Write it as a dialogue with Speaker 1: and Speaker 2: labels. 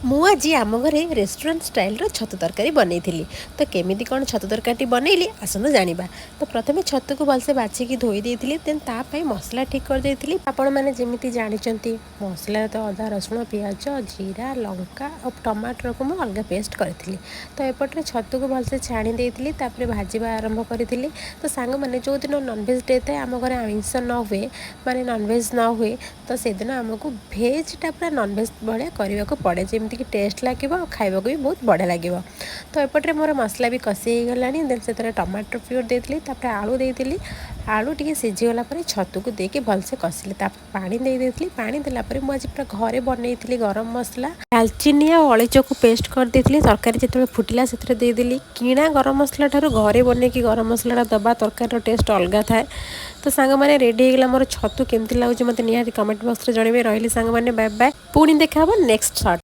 Speaker 1: ମୁଁ ଆଜି ଆମ ଘରେ ରେଷ୍ଟୁରାଣ୍ଟ ଷ୍ଟାଇଲ୍ର ଛତୁ ତରକାରୀ ବନେଇଥିଲି। ତ କେମିତି କ'ଣ ଛତୁ ତରକାରୀଟି ବନେଇଲି ଆସନ୍ତୁ ଜାଣିବା। ତ ପ୍ରଥମେ ଛତୁକୁ ଭଲସେ ବାଛିକି ଧୋଇ ଦେଇଥିଲି, ଦେନ୍ ତା ପାଇଁ ମସଲା ଠିକ୍ କରିଦେଇଥିଲି। ଆପଣମାନେ ଯେମିତି ଜାଣିଛନ୍ତି ମସଲାରେ ତ ଅଦା ରସୁଣ ପିଆଜ ଜିରା ଲଙ୍କା ଆଉ ଟମାଟରକୁ ମୁଁ ଅଲଗା ପେଷ୍ଟ କରିଥିଲି। ତ ଏପଟରେ ଛତୁକୁ ଭଲସେ ଛାଣି ଦେଇଥିଲି, ତାପରେ ଭାଜିବା ଆରମ୍ଭ କରିଥିଲି। ତ ସାଙ୍ଗମାନେ ଯେଉଁଦିନ ନନଭେଜ୍ ଡେ ଥାଏ ଆମ ଘରେ ଆମିଷ ନ ହୁଏ, ମାନେ ନନଭେଜ୍ ନ ହୁଏ, ତ ସେଦିନ ଆମକୁ ଭେଜ୍ଟା ପୁରା ନନଭେଜ୍ ଭଳିଆ କରିବାକୁ ପଡ଼େ, ଯେମିତିକି ଟେଷ୍ଟ ଲାଗିବ ଆଉ ଖାଇବାକୁ ବି ବହୁତ ବଢ଼ିଆ ଲାଗିବ। ତ ଏପଟରେ ମୋର ମସଲା ବି କଷି ହେଇଗଲାଣି, ଦେନ୍ ସେଥିରେ ଟମାଟୋ ପ୍ୟୁର୍ ଦେଇଥିଲି, ତାପରେ ଆଳୁ ଦେଇଥିଲି। ଆଳୁ ଟିକେ ସିଝିଗଲା ପରେ ଛତୁକୁ ଦେଇକି ଭଲସେ କଷିଲି, ତାପରେ ପାଣି ଦେଇଥିଲି। ପାଣି ଦେଲା ପରେ ମୁଁ ଆଜି ପୁରା ଘରେ ବନେଇଥିଲି ଗରମ ମସଲା, ଡାଲଚିନି ଆଉ ଅଳେଇଚକୁ ପେଷ୍ଟ କରିଦେଇଥିଲି। ତରକାରୀ ଯେତେବେଳେ ଫୁଟିଲା ସେଥିରେ ଦେଇଦେଲି। କିଣା ଗରମ ମସଲା ଠାରୁ ଘରେ ବନେଇକି ଗରମ ମସଲାଟା ଦେବା ତରକାରୀର ଟେଷ୍ଟ ଅଲଗା ଥାଏ। ତ ସାଙ୍ଗମାନେ ରେଡ଼ି ହେଇଗଲା ମୋର ଛତୁ। କେମିତି ଲାଗୁଛି ମୋତେ ନିହାତି କମେଣ୍ଟ ବକ୍ସରେ ଜଣାଇବେ। ରହିଲି ସାଙ୍ଗମାନେ, ବାଏ ବାଏ। ପୁଣି ଦେଖା ହେବ ନେକ୍ସଟ ସର୍ଟ।